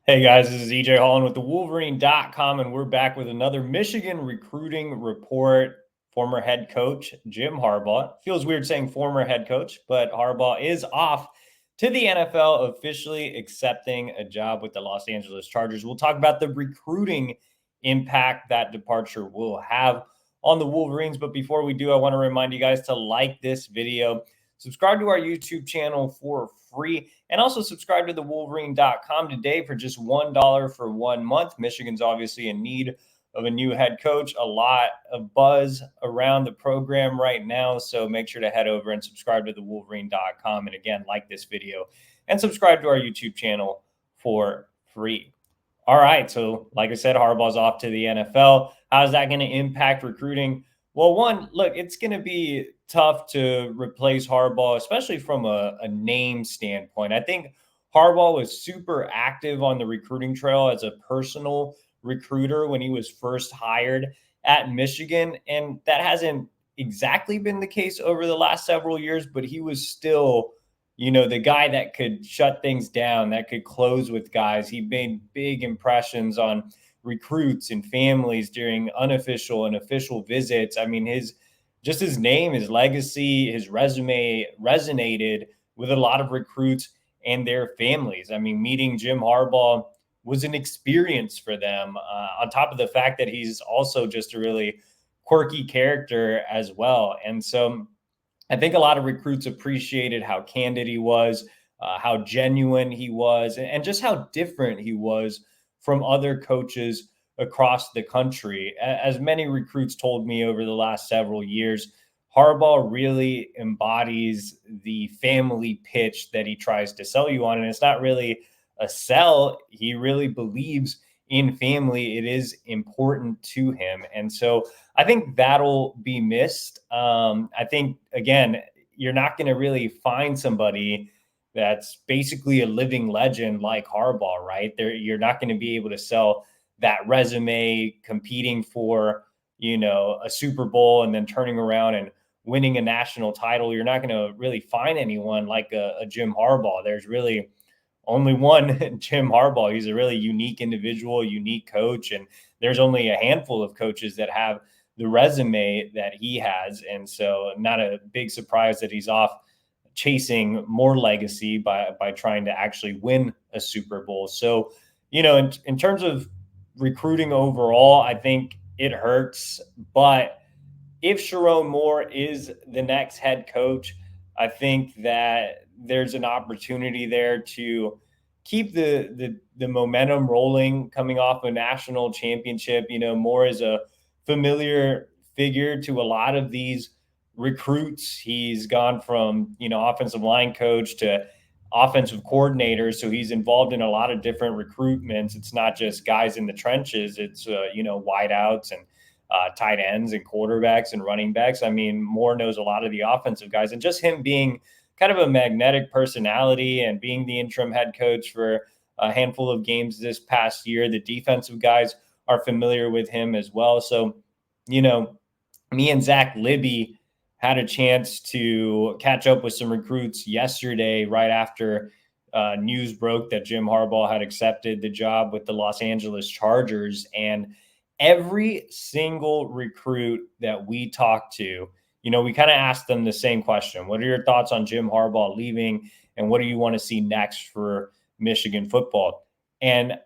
Hey guys, this is Holland with the Wolverine.com, and we're back with another Michigan recruiting report. Former head coach Jim Harbaugh. Feels weird saying former head coach, but Harbaugh is off to the NFL, officially accepting a job with the Los Angeles Chargers. We'll talk about the recruiting impact that departure will have on the Wolverines. But before we do, I want to remind you guys to like this video, subscribe to our YouTube channel for free, and also subscribe to the Wolverine.com today for just $1 for 1 month. Michigan's obviously in need of a new head coach. A lot of buzz around the program right now. So make sure to head over and subscribe to the Wolverine.com. And again, like this video and subscribe to our YouTube channel for free. All right. So, like I said, Harbaugh's off to the NFL. How's that going to impact recruiting? Well, one, look, it's going to be tough to replace Harbaugh, especially from a name standpoint. I think Harbaugh was super active on the recruiting trail as a personal recruiter when he was first hired at Michigan. And that hasn't exactly been the case over the last several years, but he was still, the guy that could shut things down, that could close with guys. He made big impressions on recruits and families during unofficial and official visits. I mean, his name, his legacy, his resume resonated with a lot of recruits and their families. I mean, meeting Jim Harbaugh was an experience for them, on top of the fact that he's also just a really quirky character as well. And so I think a lot of recruits appreciated how candid he was, how genuine he was, and just how different he was from other coaches across the country. As many recruits told me over the last several years, Harbaugh really embodies the family pitch that he tries to sell you on. And it's not really a sell. He really believes in family. It is important to him. And so I think that'll be missed. I think, again, you're not going to really find somebody that's basically a living legend like Harbaugh, right? You're not going to be able to sell that resume competing for, a Super Bowl and then turning around and winning a national title. You're not going to really find anyone like a Jim Harbaugh. There's really only one Jim Harbaugh. He's a really unique individual, unique coach, and there's only a handful of coaches that have the resume that he has. And so not a big surprise that he's off chasing more legacy by trying to actually win a Super Bowl. So, in terms of recruiting overall, I think it hurts. But if Chiron Moore is the next head coach, I think that there's an opportunity there to keep the momentum rolling coming off a national championship. Moore is a familiar figure to a lot of these recruits. He's gone from, offensive line coach to offensive coordinator. So he's involved in a lot of different recruitments. It's not just guys in the trenches. It's, wideouts and tight ends and quarterbacks and running backs. I mean, Moore knows a lot of the offensive guys, and just him being kind of a magnetic personality and being the interim head coach for a handful of games this past year, the defensive guys are familiar with him as well. So, me and Zach Libby had a chance to catch up with some recruits yesterday, right after news broke that Jim Harbaugh had accepted the job with the Los Angeles Chargers. And every single recruit that we talked to, we kind of asked them the same question. What are your thoughts on Jim Harbaugh leaving? And what do you want to see next for Michigan football? And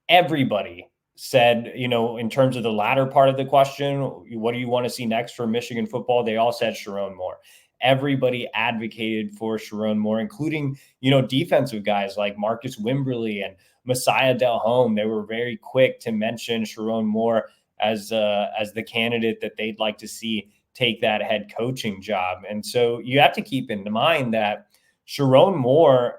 everybody said, in terms of the latter part of the question, what do you want to see next for Michigan football? They all said Chiron Moore. Everybody advocated for Chiron Moore, including, defensive guys like Marcus Wimberly and Messiah Delhomme. They were very quick to mention Chiron Moore as the candidate that they'd like to see take that head coaching job. And so you have to keep in mind that Chiron Moore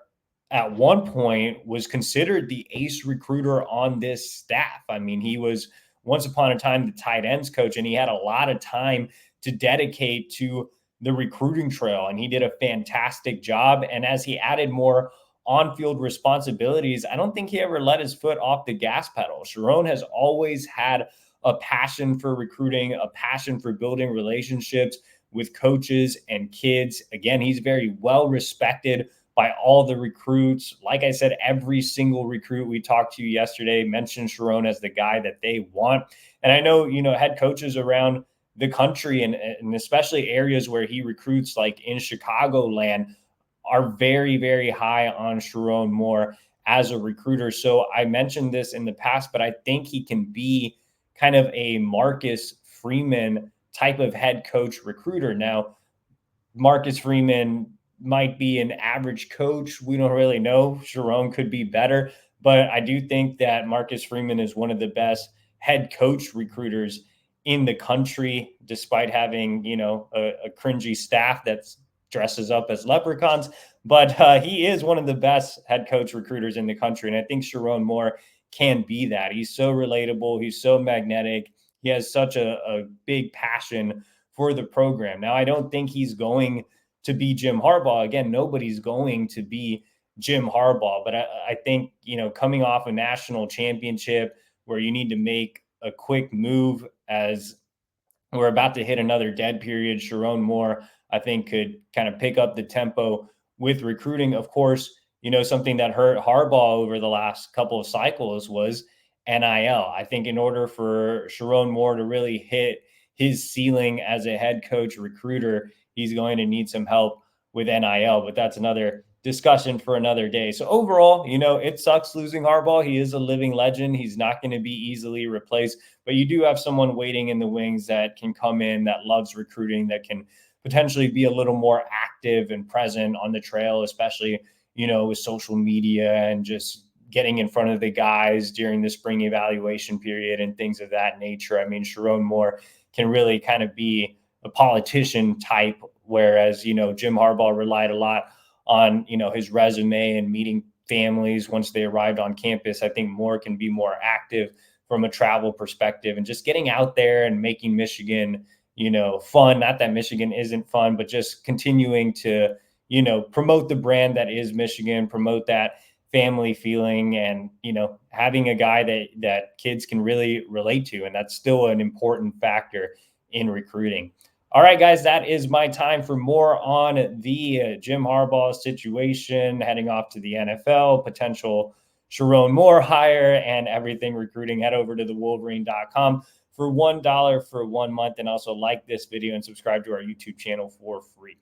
at one point was considered the ace recruiter on this staff. I mean, he was once upon a time the tight ends coach, and he had a lot of time to dedicate to the recruiting trail, and he did a fantastic job. And as he added more on-field responsibilities, I don't think he ever let his foot off the gas pedal. Chiron has always had a passion for recruiting, a passion for building relationships with coaches and kids. Again, he's very well respected by all the recruits. Like I said, every single recruit we talked to yesterday mentioned Chiron as the guy that they want. And I know, head coaches around the country and especially areas where he recruits, like in Chicagoland, are very, very high on Chiron Moore as a recruiter. So I mentioned this in the past, but I think he can be kind of a Marcus Freeman type of head coach recruiter. Now, Marcus Freeman might be an average coach. We don't really know. Chiron could be better, but I do think that Marcus Freeman is one of the best head coach recruiters in the country, despite having, a cringy staff that's dresses up as leprechauns. But he is one of the best head coach recruiters in the country. And I think Chiron Moore can be that. He's so relatable. He's so magnetic. He has such a big passion for the program. Now, I don't think he's going to be Jim Harbaugh. Again, nobody's going to be Jim Harbaugh, but I think, coming off a national championship where you need to make a quick move as we're about to hit another dead period, Chiron Moore, I think, could kind of pick up the tempo with recruiting. Of course, something that hurt Harbaugh over the last couple of cycles was NIL. I think in order for Chiron Moore to really hit his ceiling as a head coach recruiter, he's going to need some help with NIL, but that's another discussion for another day. So overall, it sucks losing Harbaugh. He is a living legend. He's not going to be easily replaced, but you do have someone waiting in the wings that can come in, that loves recruiting, that can potentially be a little more active and present on the trail, especially, with social media and just getting in front of the guys during the spring evaluation period and things of that nature. I mean, Chiron Moore can really kind of be a politician type, whereas, Jim Harbaugh relied a lot on, his resume and meeting families once they arrived on campus. I think Moore can be more active from a travel perspective and just getting out there and making Michigan, fun. Not that Michigan isn't fun, but just continuing to, promote the brand that is Michigan, promote that family feeling, and, having a guy that kids can really relate to. And that's still an important factor in recruiting. All right, guys, that is my time. For more on the Jim Harbaugh situation, heading off to the NFL, potential Chiron Moore hire, and everything recruiting, head over to thewolverine.com for $1 for 1 month. And also like this video and subscribe to our YouTube channel for free.